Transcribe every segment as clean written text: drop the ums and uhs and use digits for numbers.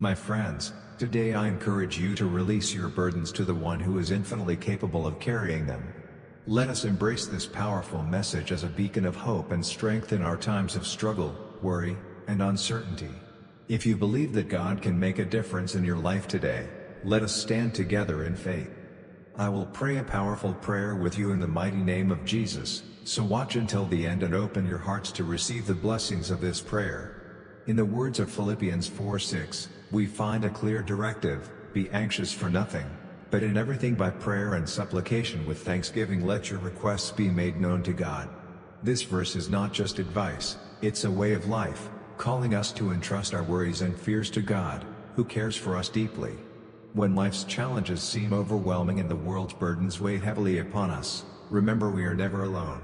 My friends, today I encourage you to release your burdens to the one who is infinitely capable of carrying them. Let us embrace this powerful message as a beacon of hope and strength in our times of struggle, worry, and uncertainty. If you believe that God can make a difference in your life today, let us stand together in faith. I will pray a powerful prayer with you in the mighty name of Jesus, so watch until the end and open your hearts to receive the blessings of this prayer. In the words of Philippians 4:6, we find a clear directive: be anxious for nothing, but in everything by prayer and supplication with thanksgiving let your requests be made known to God. This verse is not just advice, it's a way of life, calling us to entrust our worries and fears to God, who cares for us deeply. When life's challenges seem overwhelming and the world's burdens weigh heavily upon us, remember we are never alone.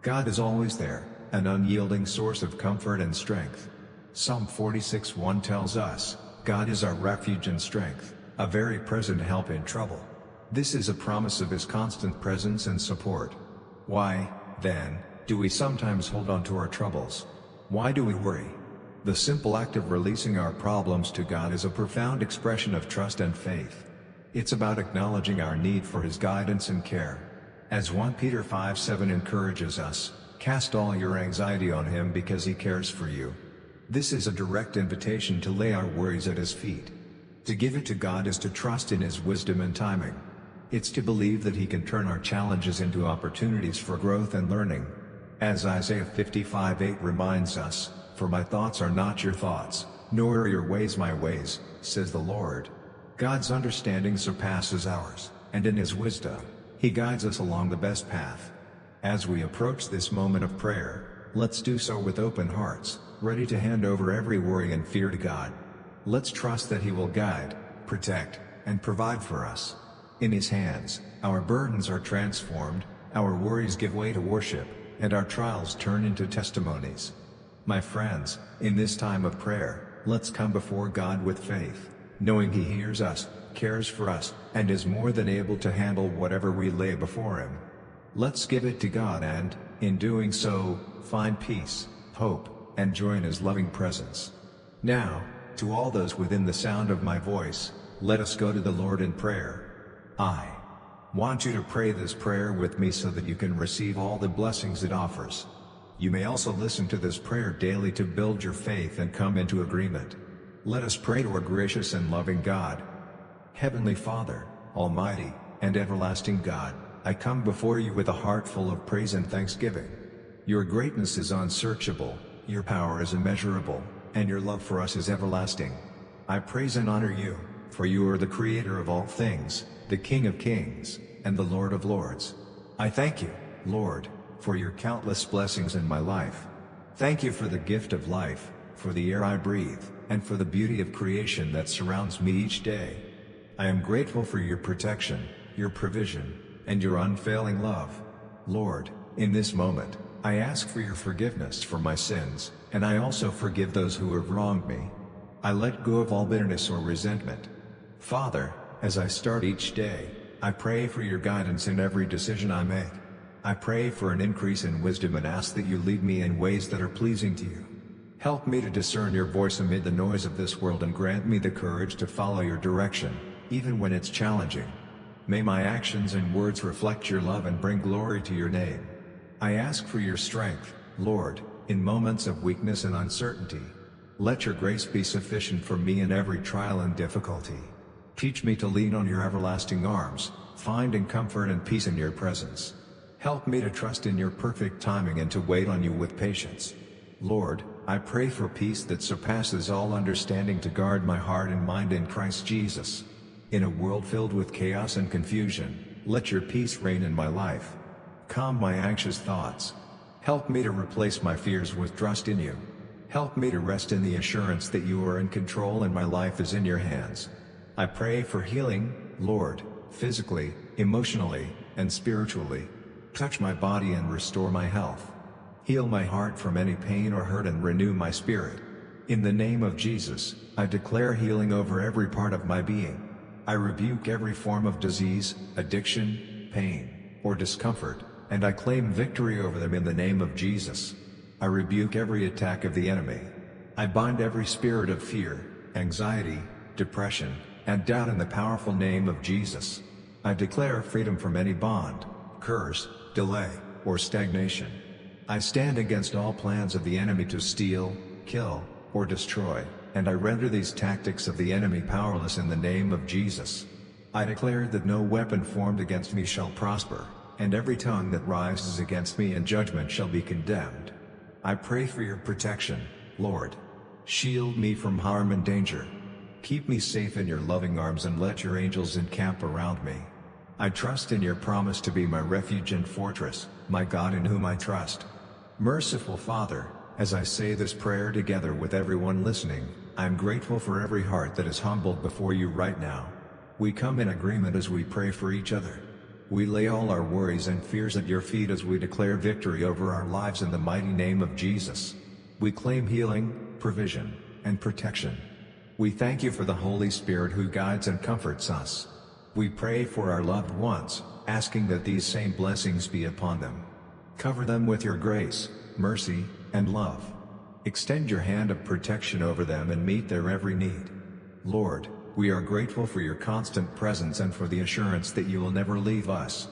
God is always there, an unyielding source of comfort and strength. Psalm 46:1 tells us, God is our refuge and strength, a very present help in trouble. This is a promise of His constant presence and support. Why, then, do we sometimes hold on to our troubles? Why do we worry? The simple act of releasing our problems to God is a profound expression of trust and faith. It's about acknowledging our need for His guidance and care. As 1 Peter 5:7 encourages us, cast all your anxiety on Him because He cares for you. This is a direct invitation to lay our worries at His feet. To give it to God is to trust in His wisdom and timing. It's to believe that He can turn our challenges into opportunities for growth and learning. As Isaiah 55:8 reminds us, for my thoughts are not your thoughts, nor are your ways my ways, says the Lord. God's understanding surpasses ours, and in His wisdom, He guides us along the best path. As we approach this moment of prayer, let's do so with open hearts, ready to hand over every worry and fear to God. Let's trust that He will guide, protect, and provide for us. In His hands, our burdens are transformed, our worries give way to worship, and our trials turn into testimonies. My friends, in this time of prayer, let's come before God with faith, knowing He hears us, cares for us, and is more than able to handle whatever we lay before Him. Let's give it to God and, in doing so, find peace, hope, and joy in His loving presence. Now, to all those within the sound of my voice, let us go to the Lord in prayer. I want you to pray this prayer with me so that you can receive all the blessings it offers. You may also listen to this prayer daily to build your faith and come into agreement. Let us pray to our gracious and loving God. Heavenly Father, Almighty, and everlasting God, I come before you with a heart full of praise and thanksgiving. Your greatness is unsearchable, your power is immeasurable, and your love for us is everlasting. I praise and honor you, for you are the Creator of all things, the King of kings, and the Lord of lords. I thank you, Lord, for your countless blessings in my life. Thank you for the gift of life, for the air I breathe, and for the beauty of creation that surrounds me each day. I am grateful for your protection, your provision, and your unfailing love. Lord, in this moment, I ask for your forgiveness for my sins, and I also forgive those who have wronged me. I let go of all bitterness or resentment. Father, as I start each day, I pray for your guidance in every decision I make. I pray for an increase in wisdom and ask that you lead me in ways that are pleasing to you. Help me to discern your voice amid the noise of this world and grant me the courage to follow your direction, even when it's challenging. May my actions and words reflect your love and bring glory to your name. I ask for your strength, Lord, in moments of weakness and uncertainty. Let your grace be sufficient for me in every trial and difficulty. Teach me to lean on your everlasting arms, finding comfort and peace in your presence. Help me to trust in your perfect timing and to wait on you with patience. Lord, I pray for peace that surpasses all understanding to guard my heart and mind in Christ Jesus. In a world filled with chaos and confusion, let your peace reign in my life. Calm my anxious thoughts. Help me to replace my fears with trust in you. Help me to rest in the assurance that you are in control and my life is in your hands. I pray for healing, Lord, physically, emotionally, and spiritually. Touch my body and restore my health. Heal my heart from any pain or hurt and renew my spirit. In the name of Jesus, I declare healing over every part of my being. I rebuke every form of disease, addiction, pain, or discomfort, and I claim victory over them in the name of Jesus. I rebuke every attack of the enemy. I bind every spirit of fear, anxiety, depression, and doubt in the powerful name of Jesus. I declare freedom from any bond, curse, delay, or stagnation. I stand against all plans of the enemy to steal, kill, or destroy, and I render these tactics of the enemy powerless in the name of Jesus. I declare that no weapon formed against me shall prosper, and every tongue that rises against me in judgment shall be condemned. I pray for your protection, Lord. Shield me from harm and danger. Keep me safe in your loving arms and let your angels encamp around me. I trust in your promise to be my refuge and fortress, my God in whom I trust. Merciful Father, as I say this prayer together with everyone listening, I am grateful for every heart that is humbled before you right now. We come in agreement as we pray for each other. We lay all our worries and fears at your feet as we declare victory over our lives in the mighty name of Jesus. We claim healing, provision, and protection. We thank you for the Holy Spirit who guides and comforts us. We pray for our loved ones, asking that these same blessings be upon them. Cover them with your grace, mercy, and love. Extend your hand of protection over them and meet their every need. Lord, we are grateful for your constant presence and for the assurance that you will never leave us.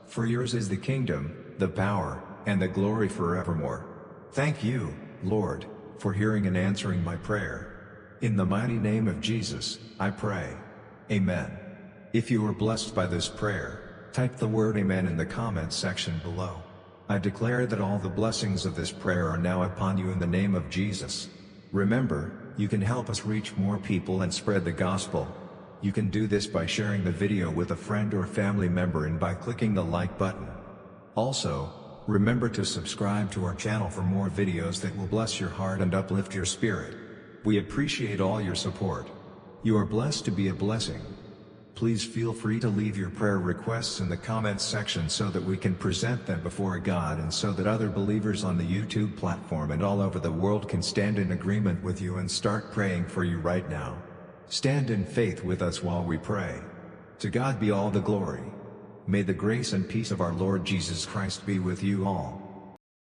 For yours is the kingdom, the power, and the glory forevermore. Thank you, Lord, for hearing and answering my prayer. In the mighty name of Jesus, I pray. Amen. If you were blessed by this prayer, type the word Amen in the comments section below. I declare that all the blessings of this prayer are now upon you in the name of Jesus. Remember, you can help us reach more people and spread the gospel. You can do this by sharing the video with a friend or family member and by clicking the like button. Also, remember to subscribe to our channel for more videos that will bless your heart and uplift your spirit. We appreciate all your support. You are blessed to be a blessing. Please feel free to leave your prayer requests in the comments section so that we can present them before God and so that other believers on the YouTube platform and all over the world can stand in agreement with you and start praying for you right now. Stand in faith with us while we pray. To God be all the glory. May the grace and peace of our Lord Jesus Christ be with you all.